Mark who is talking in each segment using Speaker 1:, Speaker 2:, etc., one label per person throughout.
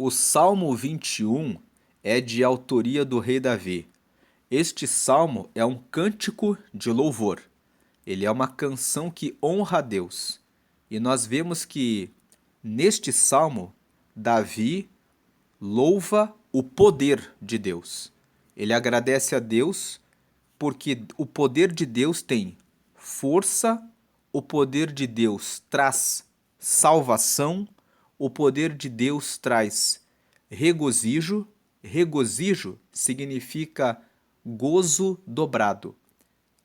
Speaker 1: O Salmo 21 é de autoria do rei Davi. Este salmo é um cântico de louvor. Ele é uma canção que honra a Deus. E nós vemos que neste salmo, Davi louva o poder de Deus. Ele agradece a Deus porque o poder de Deus tem força, o poder de Deus traz salvação, o poder de Deus traz regozijo. Regozijo significa gozo dobrado,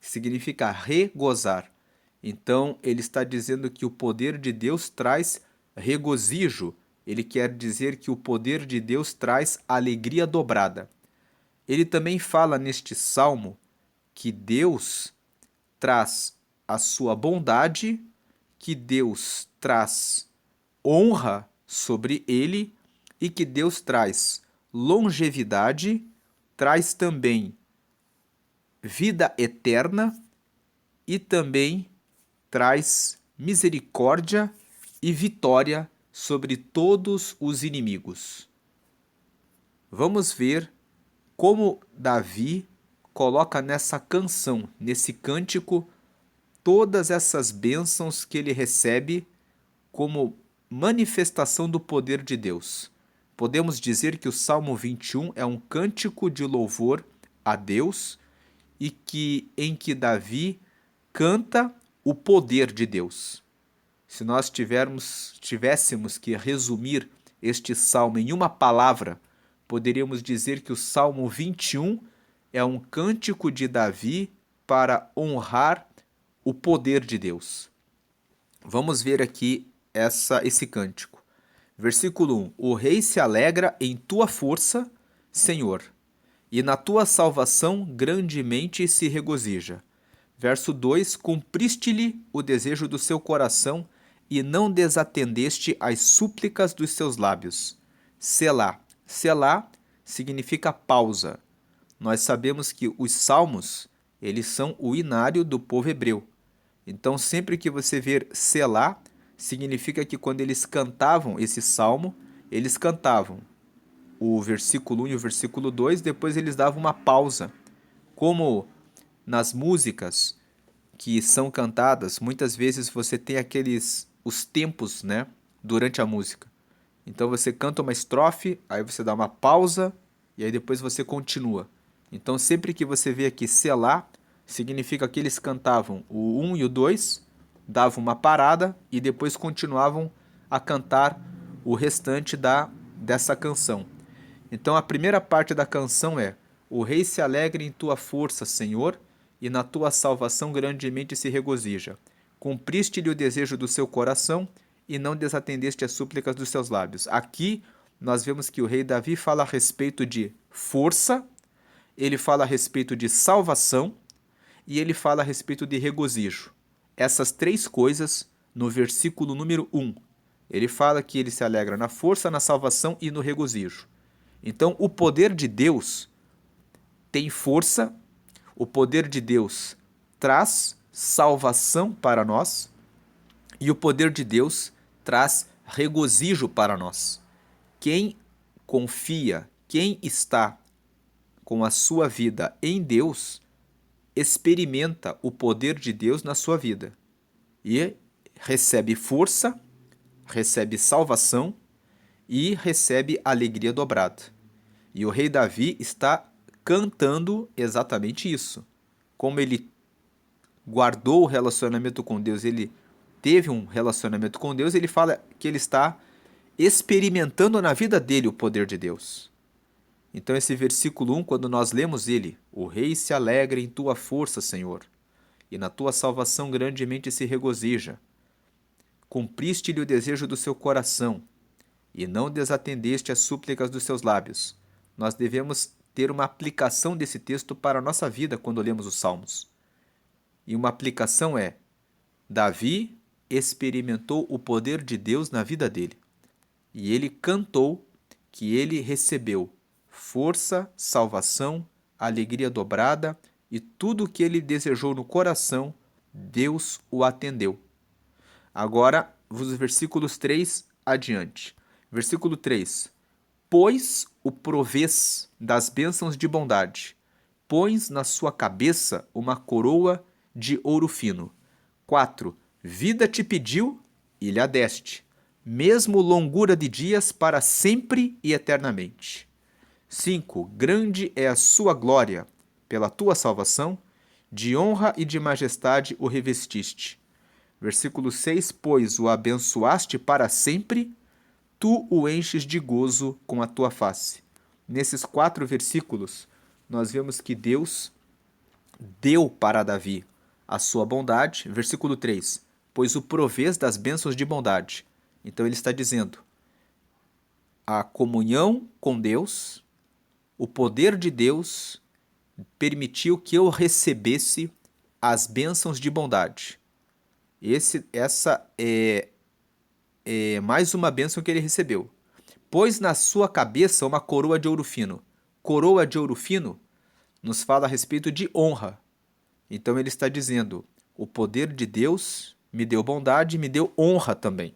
Speaker 1: significa regozar. Então, ele está dizendo que o poder de Deus traz regozijo. Ele quer dizer que o poder de Deus traz alegria dobrada. Ele também fala neste salmo que Deus traz a sua bondade, que Deus traz honra sobre ele e que Deus traz longevidade, traz também vida eterna e também traz misericórdia e vitória sobre todos os inimigos. Vamos ver como Davi coloca nessa canção, nesse cântico, todas essas bênçãos que ele recebe como manifestação do poder de Deus. Podemos dizer que o Salmo 21 é um cântico de louvor a Deus e em que Davi canta o poder de Deus. Se nós tivéssemos que resumir este salmo em uma palavra, poderíamos dizer que o Salmo 21 é um cântico de Davi para honrar o poder de Deus. Vamos ver aqui esse cântico. Versículo 1. O rei se alegra em tua força, Senhor, e na tua salvação grandemente se regozija. Verso 2. Cumpriste-lhe o desejo do seu coração e não desatendeste às súplicas dos seus lábios. Selá. Selá significa pausa. Nós sabemos que os salmos, eles são o inário do povo hebreu. Então, sempre que você ver Selá, significa que quando eles cantavam esse salmo, eles cantavam o versículo 1 e o versículo 2, depois eles davam uma pausa. Como nas músicas que são cantadas, muitas vezes você tem os tempos, né, durante a música. Então você canta uma estrofe, aí você dá uma pausa e aí depois você continua. Então sempre que você vê aqui Selá, significa que eles cantavam o 1 e o 2, davam uma parada e depois continuavam a cantar o restante dessa canção. Então a primeira parte da canção é: o rei se alegra em tua força, Senhor, e na tua salvação grandemente se regozija. Cumpriste-lhe o desejo do seu coração e não desatendeste as súplicas dos seus lábios. Aqui nós vemos que o rei Davi fala a respeito de força, ele fala a respeito de salvação e ele fala a respeito de regozijo. Essas três coisas no versículo número 1. Ele fala que ele se alegra na força, na salvação e no regozijo. Então, o poder de Deus tem força, o poder de Deus traz salvação para nós e o poder de Deus traz regozijo para nós. Quem confia, quem está com a sua vida em Deus, experimenta o poder de Deus na sua vida e recebe força, recebe salvação e recebe alegria dobrada. E o rei Davi está cantando exatamente isso. Como ele guardou o relacionamento com Deus, ele teve um relacionamento com Deus, ele fala que ele está experimentando na vida dele o poder de Deus. Então esse versículo 1, quando nós lemos ele: o rei se alegra em tua força, Senhor, e na tua salvação grandemente se regozija. Cumpriste-lhe o desejo do seu coração, e não desatendeste as súplicas dos seus lábios. Nós devemos ter uma aplicação desse texto para a nossa vida quando lemos os Salmos. E uma aplicação é: Davi experimentou o poder de Deus na vida dele. E ele cantou que ele recebeu força, salvação, alegria dobrada e tudo o que ele desejou no coração, Deus o atendeu. Agora, os versículos 3 adiante. Versículo 3. Pois o provês das bênçãos de bondade, pões na sua cabeça uma coroa de ouro fino. 4. Vida te pediu e lhe a deste, mesmo longura de dias para sempre e eternamente. 5. Grande é a sua glória, pela tua salvação, de honra e de majestade o revestiste. Versículo 6. Pois o abençoaste para sempre, tu o enches de gozo com a tua face. Nesses 4 versículos, nós vemos que Deus deu para Davi a sua bondade. Versículo 3. Pois o provês das bênçãos de bondade. Então ele está dizendo, a comunhão com Deus, o poder de Deus permitiu que eu recebesse as bênçãos de bondade. Essa é mais uma bênção que ele recebeu. Pôs na sua cabeça uma coroa de ouro fino. Coroa de ouro fino nos fala a respeito de honra. Então ele está dizendo, o poder de Deus me deu bondade e me deu honra também.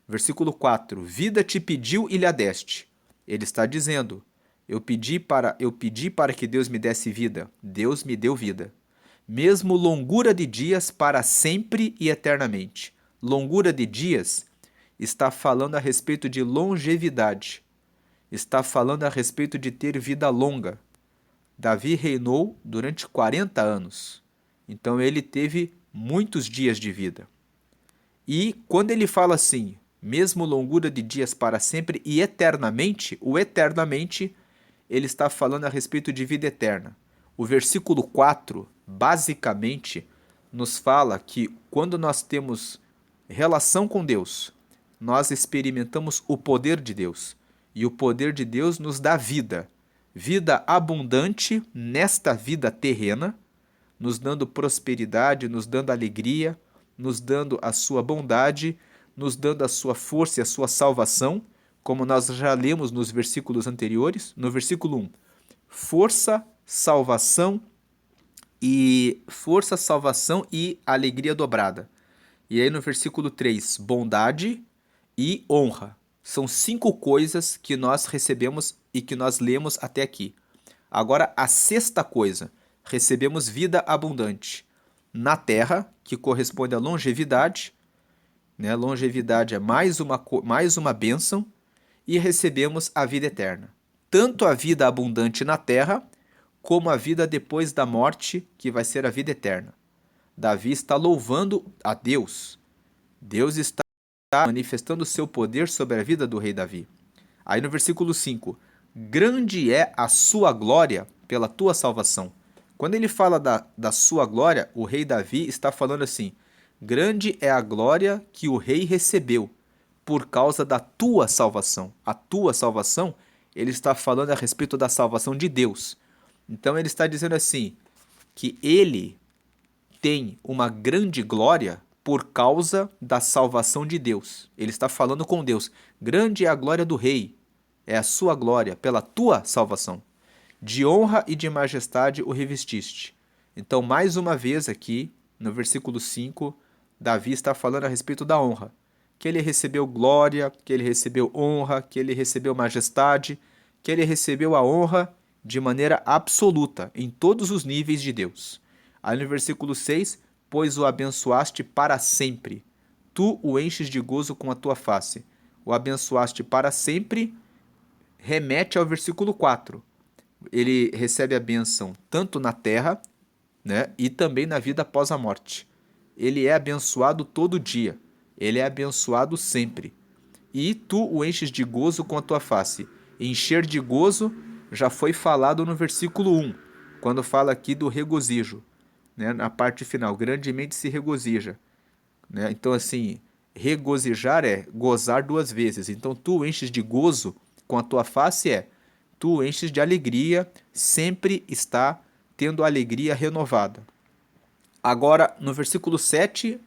Speaker 1: Versículo 4, vida te pediu e lhe a deste. Ele está dizendo, eu pedi para que Deus me desse vida, Deus me deu vida. Mesmo longura de dias para sempre e eternamente. Longura de dias está falando a respeito de longevidade. Está falando a respeito de ter vida longa. Davi reinou durante 40 anos. Então ele teve muitos dias de vida. E quando ele fala assim, mesmo longura de dias para sempre e eternamente, o eternamente, ele está falando a respeito de vida eterna. O versículo 4, basicamente, nos fala que quando nós temos relação com Deus, nós experimentamos o poder de Deus. E o poder de Deus nos dá vida. Vida abundante nesta vida terrena, nos dando prosperidade, nos dando alegria, nos dando a sua bondade, nos dando a sua força e a sua salvação, como nós já lemos nos versículos anteriores. No versículo 1, força, salvação e alegria dobrada. E aí no versículo 3, bondade e honra. São 5 coisas que nós recebemos e que nós lemos até aqui. Agora, a 6ª coisa, recebemos vida abundante na terra, que corresponde à longevidade, né? Longevidade é mais uma bênção, e recebemos a vida eterna. Tanto a vida abundante na terra, como a vida depois da morte, que vai ser a vida eterna. Davi está louvando a Deus. Deus está manifestando o seu poder sobre a vida do rei Davi. Aí no versículo 5, grande é a sua glória pela tua salvação. Quando ele fala da sua glória, o rei Davi está falando assim, grande é a glória que o rei recebeu por causa da tua salvação. A tua salvação, ele está falando a respeito da salvação de Deus. Então ele está dizendo assim, que ele tem uma grande glória por causa da salvação de Deus. Ele está falando com Deus. Grande é a glória do rei, é a sua glória pela tua salvação. De honra e de majestade o revestiste. Então, mais uma vez aqui, no versículo 5, Davi está falando a respeito da honra. Que ele recebeu glória, que ele recebeu honra, que ele recebeu majestade, que ele recebeu a honra de maneira absoluta, em todos os níveis de Deus. Aí no versículo 6, pois o abençoaste para sempre. Tu o enches de gozo com a tua face. O abençoaste para sempre remete ao versículo 4. Ele recebe a bênção tanto na terra, né, e também na vida após a morte. Ele é abençoado todo dia. Ele é abençoado sempre. E tu o enches de gozo com a tua face. Encher de gozo já foi falado no versículo 1, quando fala aqui do regozijo, né, na parte final, grandemente se regozija. Né? Então, assim, regozijar é gozar 2 vezes. Então, tu enches de gozo com a tua face tu enches de alegria, sempre está tendo alegria renovada. Agora, no versículo 7,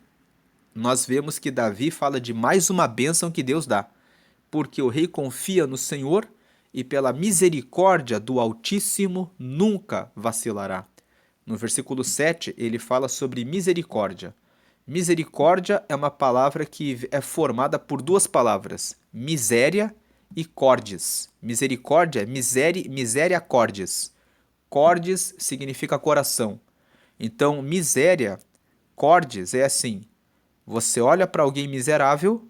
Speaker 1: nós vemos que Davi fala de mais uma bênção que Deus dá. Porque o rei confia no Senhor e pela misericórdia do Altíssimo nunca vacilará. No versículo 7, ele fala sobre misericórdia. Misericórdia é uma palavra que é formada por 2 palavras, miséria e cordes. Misericórdia, miséria cordes. Cordes significa coração. Então, miséria, cordes é assim: você olha para alguém miserável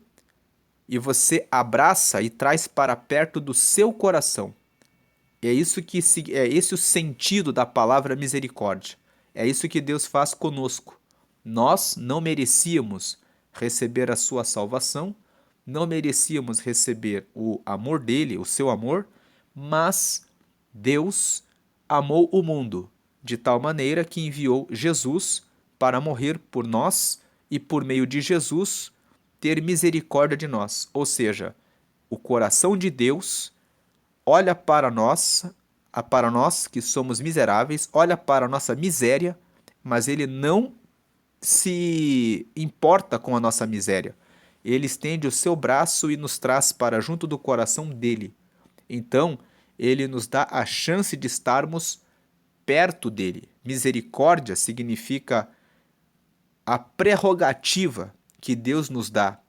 Speaker 1: e você abraça e traz para perto do seu coração. É isso que é esse o sentido da palavra misericórdia. É isso que Deus faz conosco. Nós não merecíamos receber a sua salvação, não merecíamos receber o amor dele, o seu amor, mas Deus amou o mundo de tal maneira que enviou Jesus para morrer por nós e por meio de Jesus ter misericórdia de nós. Ou seja, o coração de Deus olha para nós que somos miseráveis, olha para a nossa miséria, mas ele não se importa com a nossa miséria. Ele estende o seu braço e nos traz para junto do coração dele. Então, ele nos dá a chance de estarmos perto dele. Misericórdia significa a prerrogativa que Deus nos dá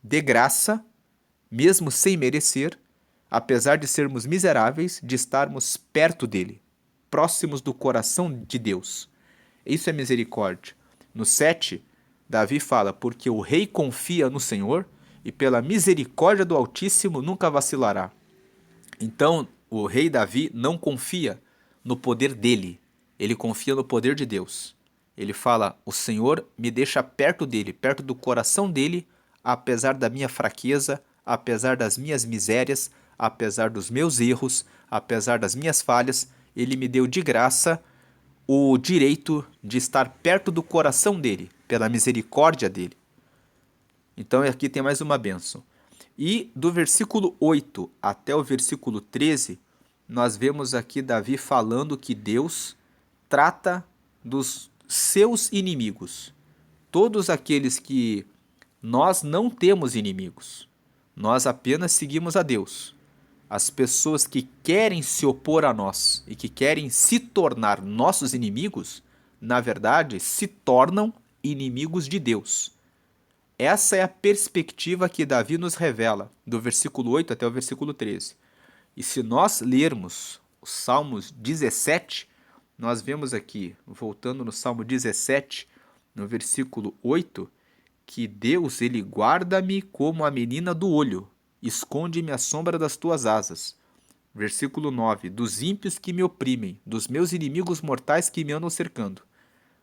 Speaker 1: de graça, mesmo sem merecer, apesar de sermos miseráveis, de estarmos perto dele, próximos do coração de Deus. Isso é misericórdia. No 7, Davi fala: porque o rei confia no Senhor e pela misericórdia do Altíssimo nunca vacilará. Então, o rei Davi não confia no poder dele, ele confia no poder de Deus. Ele fala: o Senhor me deixa perto dele, perto do coração dele, apesar da minha fraqueza, apesar das minhas misérias, apesar dos meus erros, apesar das minhas falhas, ele me deu de graça o direito de estar perto do coração dele, pela misericórdia dele. Então aqui tem mais uma bênção. E do versículo 8 até o versículo 13, nós vemos aqui Davi falando que Deus trata dos seus inimigos. Todos aqueles que nós não temos inimigos, nós apenas seguimos a Deus. As pessoas que querem se opor a nós e que querem se tornar nossos inimigos, na verdade, se tornam inimigos de Deus. Essa é a perspectiva que Davi nos revela, do versículo 8 até o versículo 13. E se nós lermos os Salmos 17, nós vemos aqui, voltando no Salmo 17, no versículo 8, que Deus, ele guarda-me como a menina do olho, esconde-me à sombra das tuas asas. Versículo 9, dos ímpios que me oprimem, dos meus inimigos mortais que me andam cercando.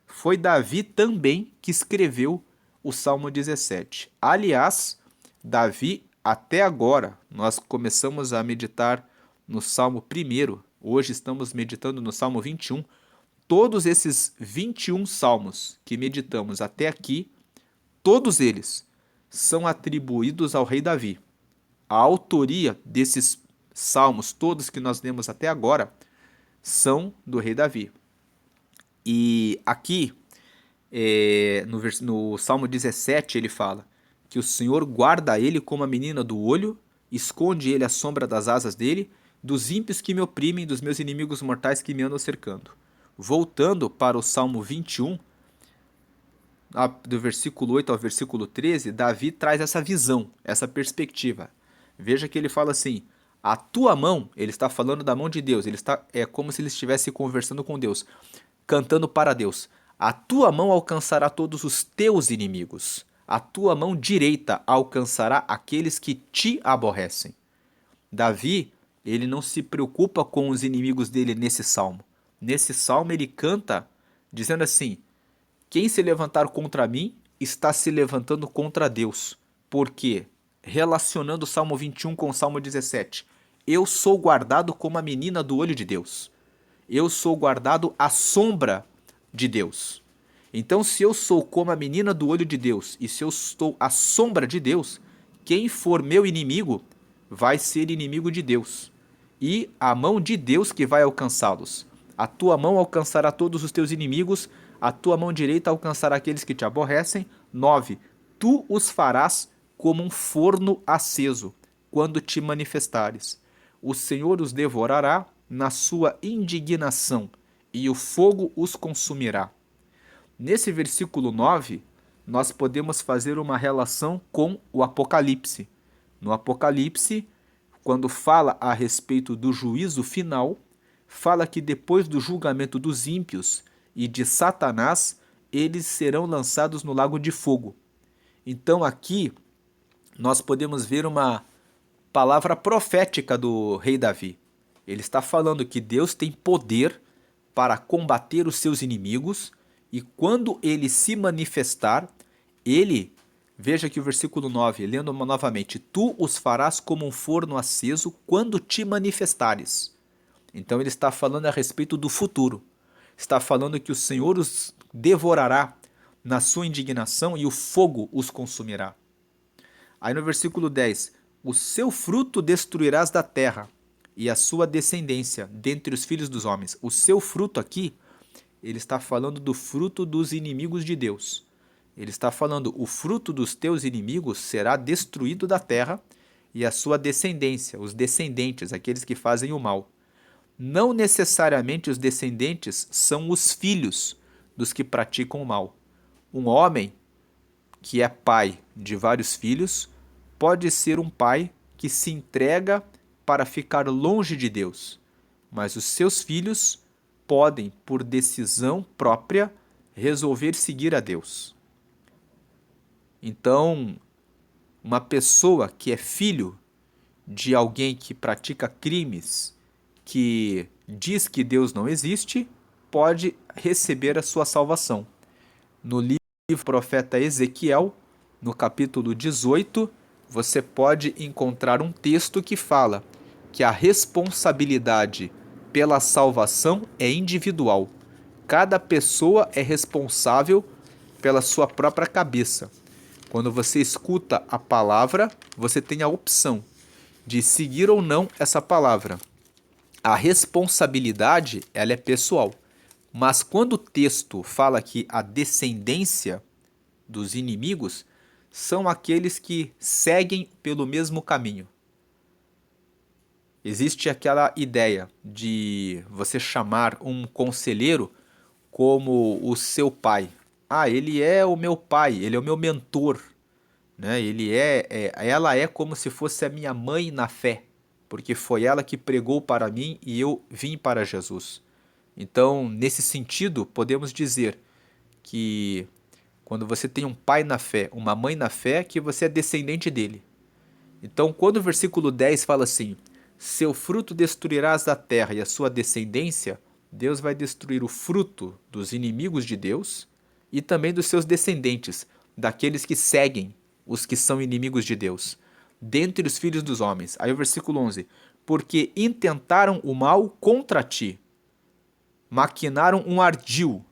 Speaker 1: Foi Davi também que escreveu o Salmo 17. Aliás, Davi, até agora, nós começamos a meditar no Salmo 1, hoje estamos meditando no Salmo 21. Todos esses 21 salmos que meditamos até aqui, todos eles são atribuídos ao rei Davi. A autoria desses salmos, todos que nós lemos até agora, são do rei Davi. E aqui, no Salmo 17, ele fala que o Senhor guarda ele como a menina do olho, esconde ele à sombra das asas dele, dos ímpios que me oprimem, dos meus inimigos mortais que me andam cercando. Voltando para o Salmo 21, do versículo 8 ao versículo 13, Davi traz essa visão, essa perspectiva. Veja que ele fala assim: a tua mão, ele está falando da mão de Deus, é como se ele estivesse conversando com Deus, cantando para Deus. A tua mão alcançará todos os teus inimigos, a tua mão direita alcançará aqueles que te aborrecem. Davi, ele não se preocupa com os inimigos dele nesse salmo. Nesse salmo ele canta dizendo assim: quem se levantar contra mim está se levantando contra Deus. Por quê? Relacionando o Salmo 21 com o Salmo 17. Eu sou guardado como a menina do olho de Deus. Eu sou guardado à sombra de Deus. Então, se eu sou como a menina do olho de Deus e se eu estou à sombra de Deus, quem for meu inimigo vai ser inimigo de Deus. E a mão de Deus que vai alcançá-los. A tua mão alcançará todos os teus inimigos, a tua mão direita alcançará aqueles que te aborrecem. 9. Tu os farás como um forno aceso, quando te manifestares. O Senhor os devorará na sua indignação, e o fogo os consumirá. Nesse versículo 9, nós podemos fazer uma relação com o Apocalipse. No Apocalipse, quando fala a respeito do juízo final, fala que depois do julgamento dos ímpios e de Satanás, eles serão lançados no lago de fogo. Então aqui nós podemos ver uma palavra profética do rei Davi. Ele está falando que Deus tem poder para combater os seus inimigos e quando ele se manifestar, ele, veja aqui o versículo 9, lendo novamente, tu os farás como um forno aceso quando te manifestares. Então ele está falando a respeito do futuro. Está falando que o Senhor os devorará na sua indignação e o fogo os consumirá. Aí no versículo 10, o seu fruto destruirás da terra e a sua descendência dentre os filhos dos homens. O seu fruto aqui, ele está falando do fruto dos inimigos de Deus. Ele está falando, o fruto dos teus inimigos será destruído da terra e a sua descendência, os descendentes, aqueles que fazem o mal. Não necessariamente os descendentes são os filhos dos que praticam o mal. Um homem que é pai de vários filhos pode ser um pai que se entrega para ficar longe de Deus, mas os seus filhos podem, por decisão própria, resolver seguir a Deus. Então, uma pessoa que é filho de alguém que pratica crimes, que diz que Deus não existe, pode receber a sua salvação. No livro do profeta Ezequiel, no capítulo 18, você pode encontrar um texto que fala que a responsabilidade pela salvação é individual. Cada pessoa é responsável pela sua própria cabeça. Quando você escuta a palavra, você tem a opção de seguir ou não essa palavra. A responsabilidade, ela é pessoal. Mas quando o texto fala que a descendência dos inimigos são aqueles que seguem pelo mesmo caminho. Existe aquela ideia de você chamar um conselheiro como o seu pai. Ah, ele é o meu pai, ele é o meu mentor, né? Ela é como se fosse a minha mãe na fé, porque foi ela que pregou para mim e eu vim para Jesus. Então, nesse sentido, podemos dizer que quando você tem um pai na fé, uma mãe na fé, que você é descendente dele. Então, quando o versículo 10 fala assim, seu fruto destruirás da terra e a sua descendência, Deus vai destruir o fruto dos inimigos de Deus e também dos seus descendentes, daqueles que seguem os que são inimigos de Deus, dentre os filhos dos homens. Aí o versículo 11, porque intentaram o mal contra ti, maquinaram um ardil,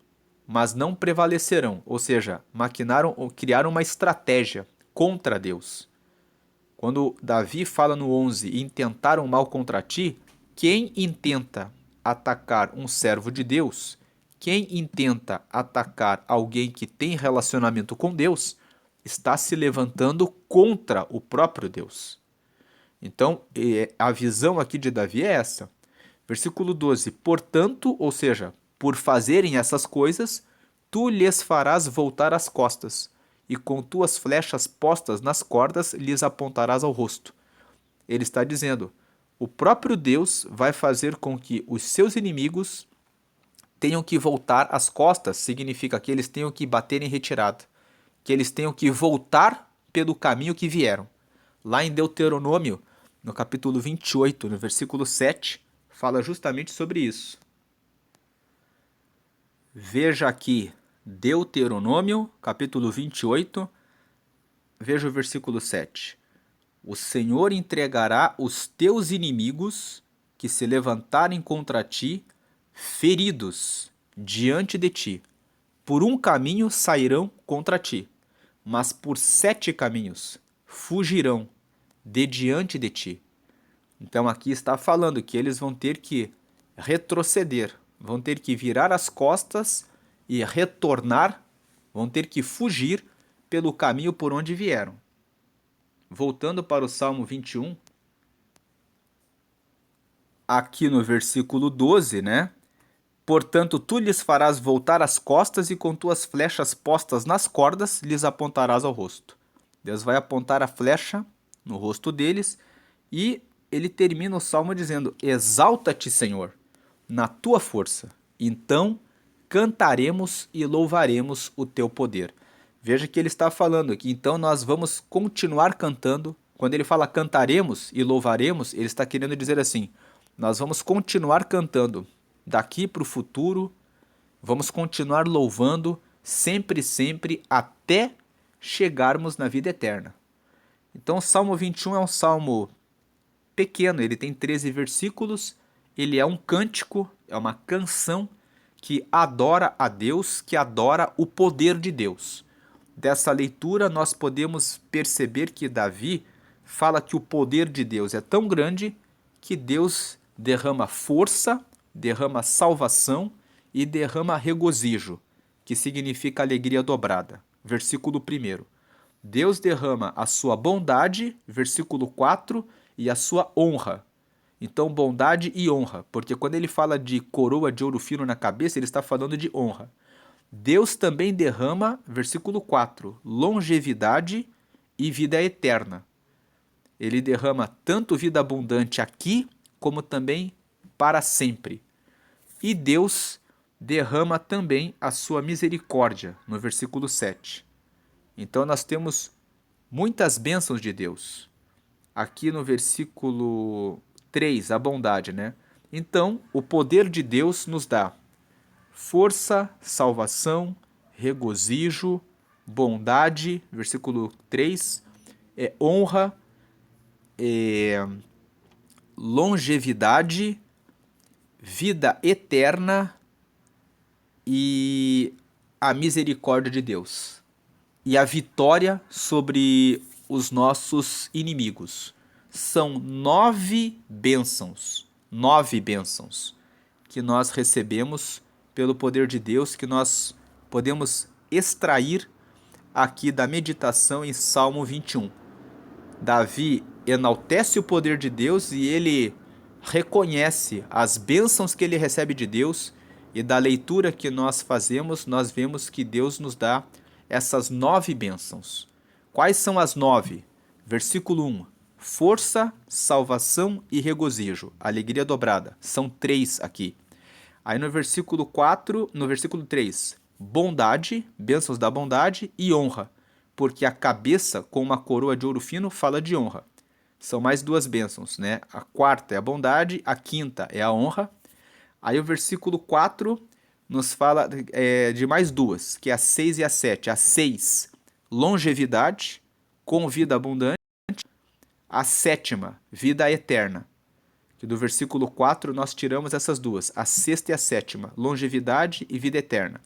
Speaker 1: mas não prevalecerão, ou seja, maquinaram ou criaram uma estratégia contra Deus. Quando Davi fala no 11, intentaram mal contra ti, quem intenta atacar um servo de Deus, quem intenta atacar alguém que tem relacionamento com Deus, está se levantando contra o próprio Deus. Então, a visão aqui de Davi é essa. Versículo 12, portanto, ou seja, por fazerem essas coisas, tu lhes farás voltar as costas, e com tuas flechas postas nas cordas lhes apontarás ao rosto. Ele está dizendo, o próprio Deus vai fazer com que os seus inimigos tenham que voltar as costas, significa que eles tenham que bater em retirada, que eles tenham que voltar pelo caminho que vieram. Lá em Deuteronômio, no capítulo 28, no versículo 7, fala justamente sobre isso. Veja aqui, Deuteronômio, capítulo 28, veja o versículo 7. O Senhor entregará os teus inimigos que se levantarem contra ti, feridos diante de ti. Por um caminho sairão contra ti, mas por 7 caminhos fugirão de diante de ti. Então aqui está falando que eles vão ter que retroceder, vão ter que virar as costas e retornar, vão ter que fugir pelo caminho por onde vieram. Voltando para o Salmo 21, aqui no versículo 12, né? Portanto, tu lhes farás voltar as costas e com tuas flechas postas nas cordas lhes apontarás ao rosto. Deus vai apontar a flecha no rosto deles e ele termina o salmo dizendo: exalta-te, Senhor, na tua força. Então cantaremos e louvaremos o teu poder. Veja que ele está falando aqui, então nós vamos continuar cantando. Quando ele fala cantaremos e louvaremos, ele está querendo dizer assim: nós vamos continuar cantando daqui para o futuro, vamos continuar louvando sempre, sempre, até chegarmos na vida eterna. Então o Salmo 21 é um salmo pequeno, ele tem 13 versículos, ele é um cântico, é uma canção que adora a Deus, que adora o poder de Deus. Dessa leitura nós podemos perceber que Davi fala que o poder de Deus é tão grande que Deus derrama força, derrama salvação e derrama regozijo, que significa alegria dobrada. Versículo 1. Deus derrama a sua bondade, versículo 4, e a sua honra. Então, bondade e honra, porque quando ele fala de coroa de ouro fino na cabeça, ele está falando de honra. Deus também derrama, versículo 4, longevidade e vida eterna. Ele derrama tanto vida abundante aqui, como também para sempre. E Deus derrama também a sua misericórdia, no versículo 7. Então nós temos muitas bênçãos de Deus. Aqui no versículo 3, a bondade, né? Então, o poder de Deus nos dá força, salvação, regozijo, bondade, versículo 3, honra, longevidade, vida eterna e a misericórdia de Deus. E a vitória sobre os nossos inimigos. São 9 bênçãos que nós recebemos pelo poder de Deus, que nós podemos extrair aqui da meditação em Salmo 21. Davi enaltece o poder de Deus e ele reconhece as bênçãos que ele recebe de Deus, e da leitura que nós fazemos, nós vemos que Deus nos dá essas 9 bênçãos. Quais são as 9? Versículo 1. Força, salvação e regozijo. Alegria dobrada. São 3 aqui. Aí no versículo 4, no versículo 3, bondade, bênçãos da bondade e honra. Porque a cabeça com uma coroa de ouro fino fala de honra. São mais 2 bênçãos, né? A quarta é a bondade, a quinta é a honra. Aí o versículo 4 nos fala de mais 2, que é a 6 e a 7. A 6, longevidade, com vida abundante. A 7ª, vida eterna. Que do versículo 4 nós tiramos essas 2, a 6ª e a 7ª, longevidade e vida eterna.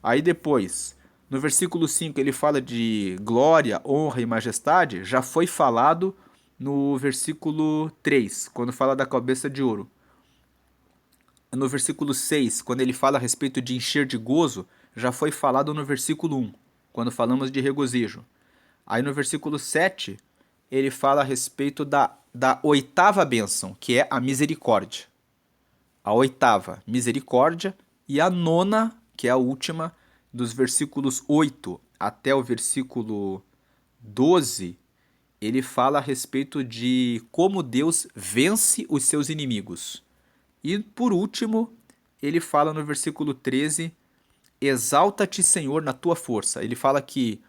Speaker 1: Aí depois, no versículo 5, ele fala de glória, honra e majestade, já foi falado no versículo 3, quando fala da cabeça de ouro. No versículo 6, quando ele fala a respeito de encher de gozo, já foi falado no versículo 1, quando falamos de regozijo. Aí no versículo 7, ele fala a respeito da 8ª bênção, que é a misericórdia. A 8ª, misericórdia, e a 9ª, que é a última, dos versículos 8 até o versículo 12, ele fala a respeito de como Deus vence os seus inimigos. E por último, ele fala no versículo 13, exalta-te, Senhor, na tua força. Ele fala que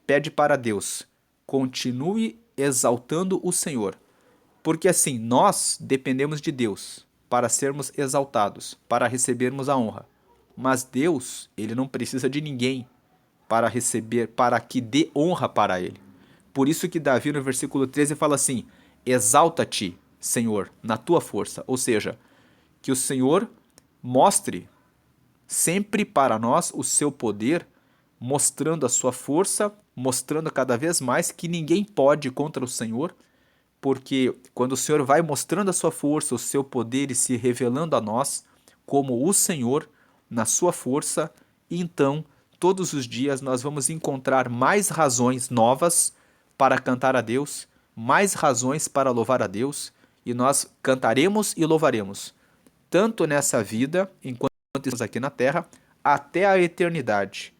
Speaker 1: pede para Deus, continue exaltando o Senhor. Porque assim, nós dependemos de Deus para sermos exaltados, para recebermos a honra. Mas Deus, ele não precisa de ninguém para receber, para que dê honra para ele. Por isso que Davi no versículo 13 fala assim, exalta-te, Senhor, na tua força. Ou seja, que o Senhor mostre sempre para nós o seu poder, mostrando a sua força, mostrando cada vez mais que ninguém pode contra o Senhor, porque quando o Senhor vai mostrando a sua força, o seu poder e se revelando a nós como o Senhor na sua força, então todos os dias nós vamos encontrar mais razões novas para cantar a Deus, mais razões para louvar a Deus, e nós cantaremos e louvaremos tanto nessa vida, enquanto estamos aqui na terra, até a eternidade.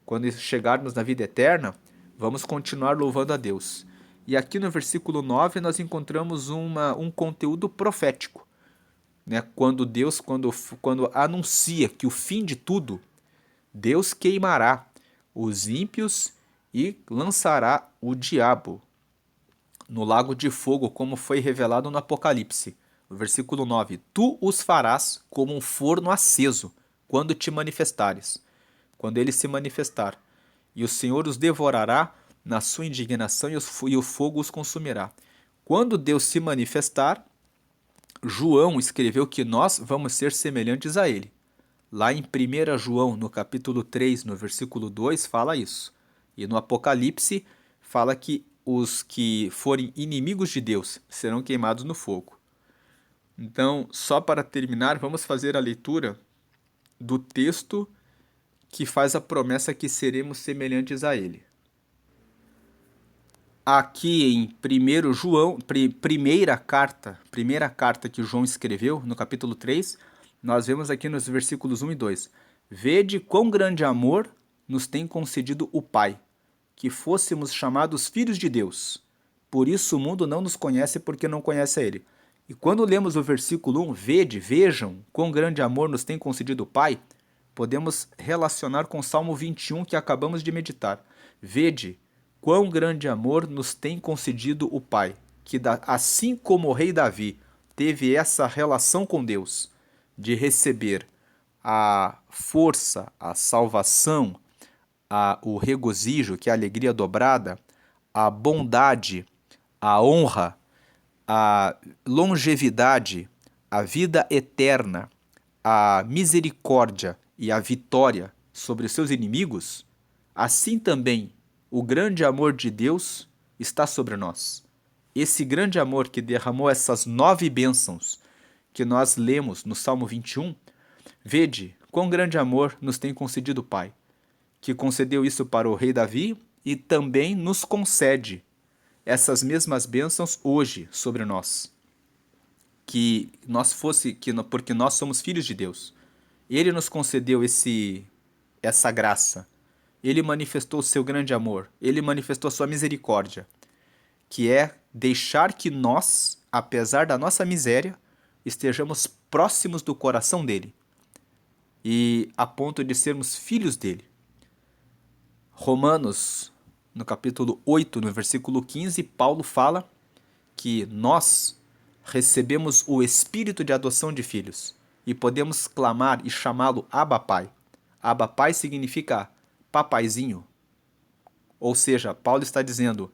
Speaker 1: Quando chegarmos na vida eterna, vamos continuar louvando a Deus. E aqui no versículo 9 nós encontramos um conteúdo profético, né? Quando Deus, quando anuncia que o fim de tudo, Deus queimará os ímpios e lançará o diabo no lago de fogo, como foi revelado no Apocalipse. No versículo 9: Tu os farás como um forno aceso, quando te manifestares, quando ele se manifestar. E o Senhor os devorará na sua indignação e o fogo os consumirá. Quando Deus se manifestar, João escreveu que nós vamos ser semelhantes a ele. Lá em 1 João, no capítulo 3, no versículo 2, fala isso. E no Apocalipse, fala que os que forem inimigos de Deus serão queimados no fogo. Então, só para terminar, vamos fazer a leitura do texto que faz a promessa que seremos semelhantes a ele. Aqui em 1 João, primeira carta que João escreveu, no capítulo 3, nós vemos aqui nos versículos 1 e 2. Vede quão grande amor nos tem concedido o Pai, que fôssemos chamados filhos de Deus. Por isso o mundo não nos conhece porque não conhece a Ele. E quando lemos o versículo 1, vejam quão grande amor nos tem concedido o Pai, podemos relacionar com o Salmo 21 que acabamos de meditar. Vede quão grande amor nos tem concedido o Pai, que assim como o rei Davi teve essa relação com Deus, de receber a força, a salvação, o regozijo, que é a alegria dobrada, a bondade, a honra, a longevidade, a vida eterna, a misericórdia e a vitória sobre os seus inimigos, assim também o grande amor de Deus está sobre nós. Esse grande amor que derramou essas 9 bênçãos que nós lemos no Salmo 21, vede quão grande amor nos tem concedido o Pai, que concedeu isso para o rei Davi e também nos concede essas mesmas bênçãos hoje sobre nós. Porque nós somos filhos de Deus. Ele nos concedeu essa graça. Ele manifestou o seu grande amor. Ele manifestou a sua misericórdia, que é deixar que nós, apesar da nossa miséria, estejamos próximos do coração dele e a ponto de sermos filhos dele. Romanos, no capítulo 8, no versículo 15, Paulo fala que nós recebemos o espírito de adoção de filhos e podemos clamar e chamá-lo Abba Pai. Abba Pai significa papaizinho. Ou seja, Paulo está dizendo,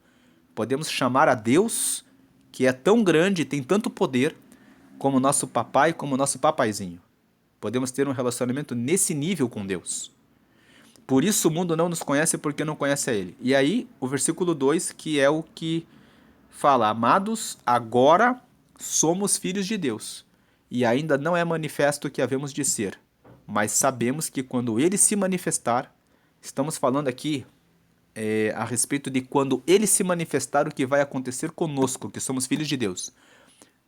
Speaker 1: podemos chamar a Deus, que é tão grande e tem tanto poder, como nosso papai, como nosso papaizinho. Podemos ter um relacionamento nesse nível com Deus. Por isso o mundo não nos conhece porque não conhece a Ele. E aí, o versículo 2, que é o que fala, amados, agora somos filhos de Deus, e ainda não é manifesto o que havemos de ser, mas sabemos que quando Ele se manifestar, estamos falando aqui a respeito de quando Ele se manifestar, o que vai acontecer conosco, que somos filhos de Deus.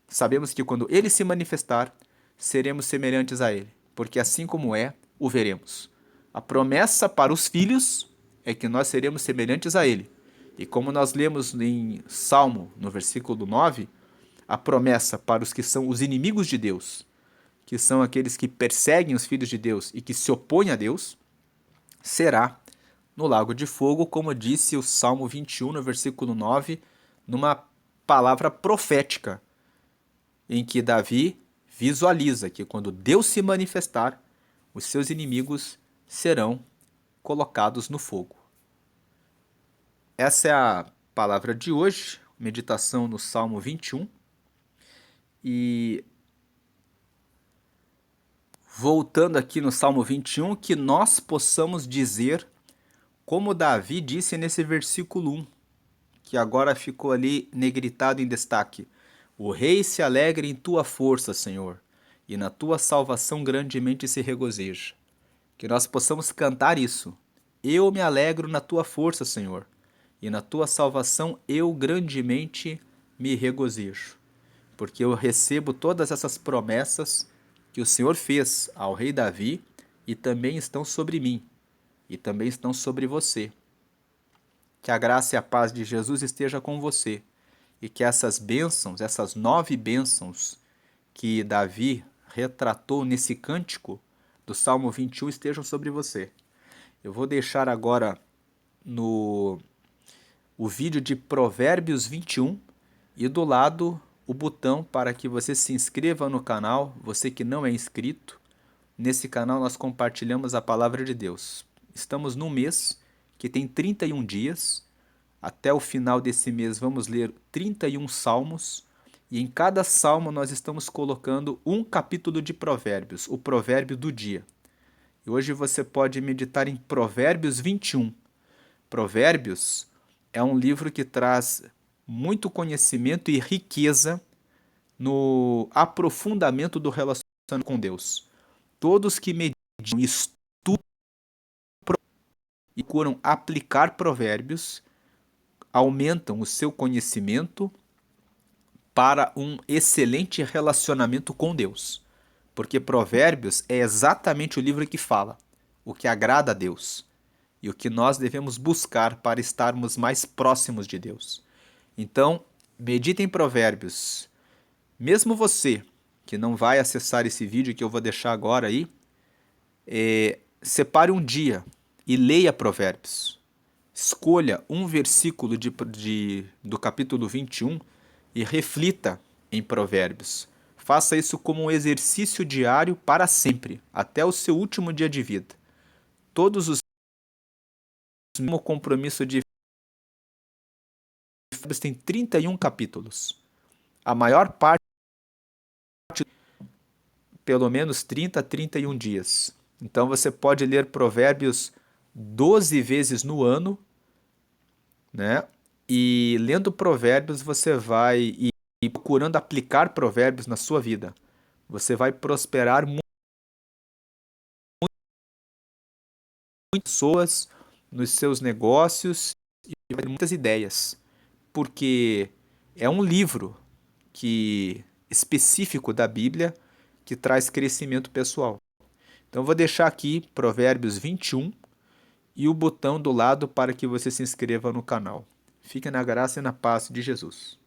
Speaker 1: Sabemos que quando Ele se manifestar, seremos semelhantes a Ele, porque assim como é, o veremos. A promessa para os filhos é que nós seremos semelhantes a Ele. E como nós lemos em Salmo, no versículo 9, a promessa para os que são os inimigos de Deus, que são aqueles que perseguem os filhos de Deus e que se opõem a Deus, será no lago de fogo, como disse o Salmo 21, no versículo 9, numa palavra profética, em que Davi visualiza que quando Deus se manifestar, os seus inimigos serão colocados no fogo. Essa é a palavra de hoje, meditação no Salmo 21. E voltando aqui no Salmo 21, que nós possamos dizer, como Davi disse nesse versículo 1, que agora ficou ali negritado em destaque: o rei se alegra em tua força, Senhor, e na tua salvação grandemente se regozija. Que nós possamos cantar isso. Eu me alegro na tua força, Senhor, e na tua salvação eu grandemente me regozijo, porque eu recebo todas essas promessas que o Senhor fez ao rei Davi e também estão sobre mim, e também estão sobre você. Que a graça e a paz de Jesus esteja com você e que essas bênçãos, essas 9 bênçãos que Davi retratou nesse cântico do Salmo 21 estejam sobre você. Eu vou deixar agora no o vídeo de Provérbios 21 e do lado o botão para que você se inscreva no canal, você que não é inscrito. Nesse canal nós compartilhamos a palavra de Deus. Estamos num mês que tem 31 dias. Até o final desse mês vamos ler 31 salmos. E em cada salmo nós estamos colocando um capítulo de Provérbios, o provérbio do dia. E hoje você pode meditar em Provérbios 21. Provérbios é um livro que traz muito conhecimento e riqueza no aprofundamento do relacionamento com Deus. Todos que meditam, estudam e procuram aplicar provérbios aumentam o seu conhecimento para um excelente relacionamento com Deus. Porque Provérbios é exatamente o livro que fala o que agrada a Deus e o que nós devemos buscar para estarmos mais próximos de Deus. Então, medite em Provérbios. Mesmo você que não vai acessar esse vídeo que eu vou deixar agora aí, separe um dia e leia Provérbios. Escolha um versículo do capítulo 21 e reflita em Provérbios. Faça isso como um exercício diário para sempre, até o seu último dia de vida. Todos os mesmo compromisso de Provérbios tem 31 capítulos. A maior parte, pelo menos 30 a 31 dias. Então você pode ler Provérbios 12 vezes no ano, né? E lendo Provérbios você vai e procurando aplicar Provérbios na sua vida. Você vai prosperar muito pessoas nos seus negócios e vai ter muitas ideias, porque é um livro que específico da Bíblia que traz crescimento pessoal. Então eu vou deixar aqui Provérbios 21 e o botão do lado para que você se inscreva no canal. Fique na graça e na paz de Jesus.